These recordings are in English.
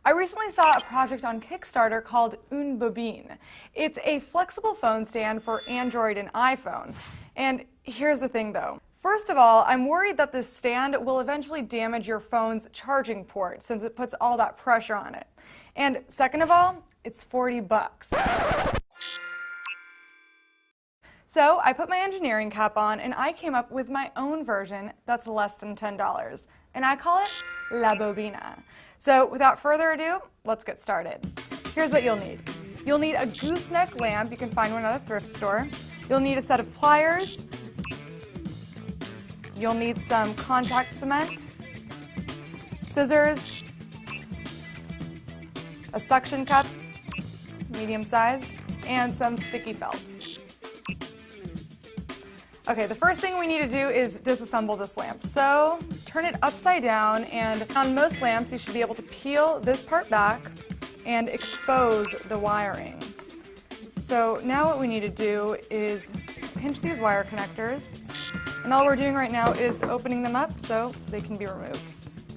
I recently saw a project on Kickstarter called Une Bobine. It's a flexible phone stand for Android and iPhone. And here's the thing though. First of all, I'm worried that this stand will eventually damage your phone's charging port since it puts all that pressure on it. And second of all, it's $40. So I put my engineering cap on and I came up with my own version that's less than $10. And I call it La Bobina. So without further ado, let's get started. Here's what you'll need. You'll need a gooseneck lamp. You can find one at a thrift store. You'll need a set of pliers. You'll need some contact cement, scissors, a suction cup, medium-sized, and some sticky felt. Okay, the first thing we need to do is disassemble this lamp. So turn it upside down, and on most lamps you should be able to peel this part back and expose the wiring. So now what we need to do is pinch these wire connectors, and all we're doing right now is opening them up so they can be removed.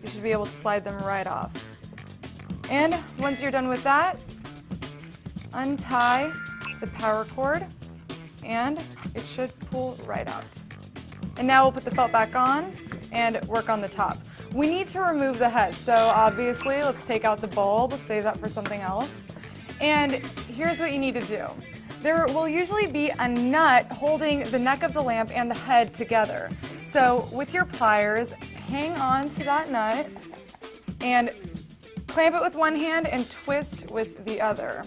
You should be able to slide them right off. And once you're done with that, untie the power cord and it should pull right out. And now we'll put the felt back on and work on the top. We need to remove the head, so obviously let's take out the bulb, save that for something else. And here's what you need to do. There will usually be a nut holding the neck of the lamp and the head together. So with your pliers, hang on to that nut and clamp it with one hand and twist with the other.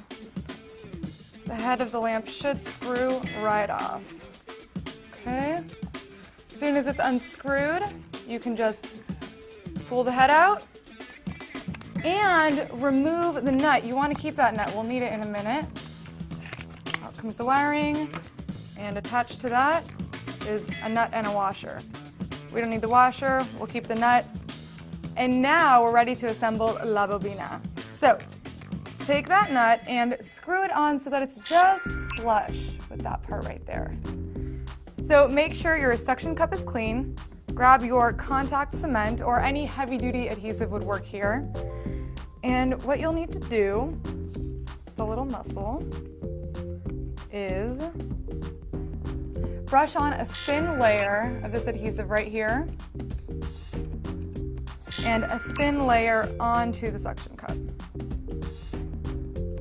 The head of the lamp should screw right off. Okay. As soon as it's unscrewed, you can just pull the head out and remove the nut. You want to keep that nut. We'll need it in a minute. Out comes the wiring, and attached to that is a nut and a washer. We don't need the washer. We'll keep the nut. And now we're ready to assemble La Bobina. So take that nut and screw it on so that it's just flush with that part right there. So make sure your suction cup is clean. Grab your contact cement or any heavy-duty adhesive would work here. And what you'll need to do, the little muscle, is brush on a thin layer of this adhesive right here and a thin layer onto the suction cup.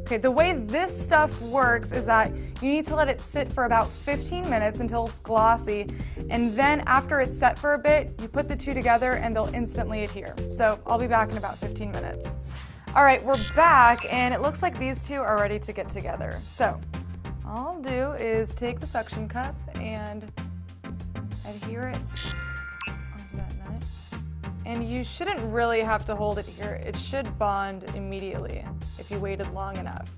Okay, the way this stuff works is that you need to let it sit for about 15 minutes until it's glossy, and then after it's set for a bit, you put the two together and they'll instantly adhere. So I'll be back in about 15 minutes. All right, we're back, and it looks like these two are ready to get together. So all I'll do is take the suction cup and adhere it onto that nut. And you shouldn't really have to hold it here. It should bond immediately if you waited long enough.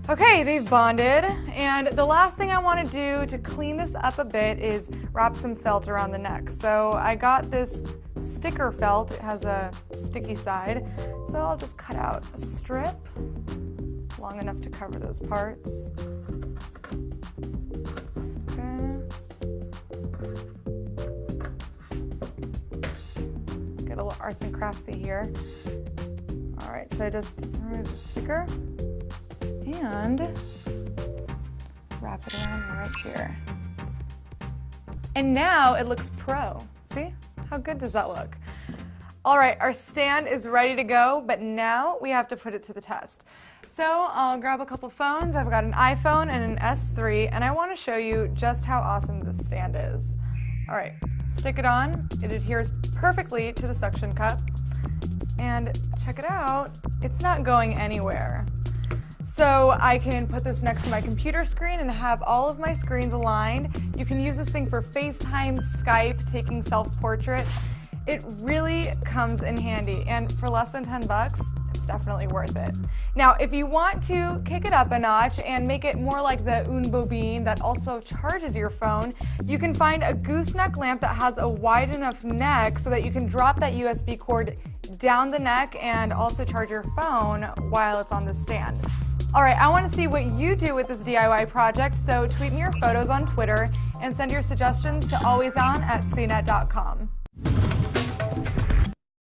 Okay, they've bonded, and the last thing I want to do to clean this up a bit is wrap some felt around the neck. So I got this sticker felt. It has a sticky side, so I'll just cut out a strip long enough to cover those parts. Okay. Get a little arts and craftsy here. All right, so just remove the sticker and wrap it around right here. And now it looks pro. See? How good does that look? All right, our stand is ready to go, but now we have to put it to the test. So I'll grab a couple phones. I've got an iPhone and an S3, and I want to show you just how awesome this stand is. All right, stick it on. It adheres perfectly to the suction cup. And check it out, it's not going anywhere. So I can put this next to my computer screen and have all of my screens aligned. You can use this thing for FaceTime, Skype, taking self-portraits. It really comes in handy, and for less than 10 bucks, it's definitely worth it. Now, if you want to kick it up a notch and make it more like the Une Bobine that also charges your phone, you can find a gooseneck lamp that has a wide enough neck so that you can drop that USB cord down the neck and also charge your phone while it's on the stand. All right, I want to see what you do with this DIY project, so tweet me your photos on Twitter and send your suggestions to alwayson@cnet.com.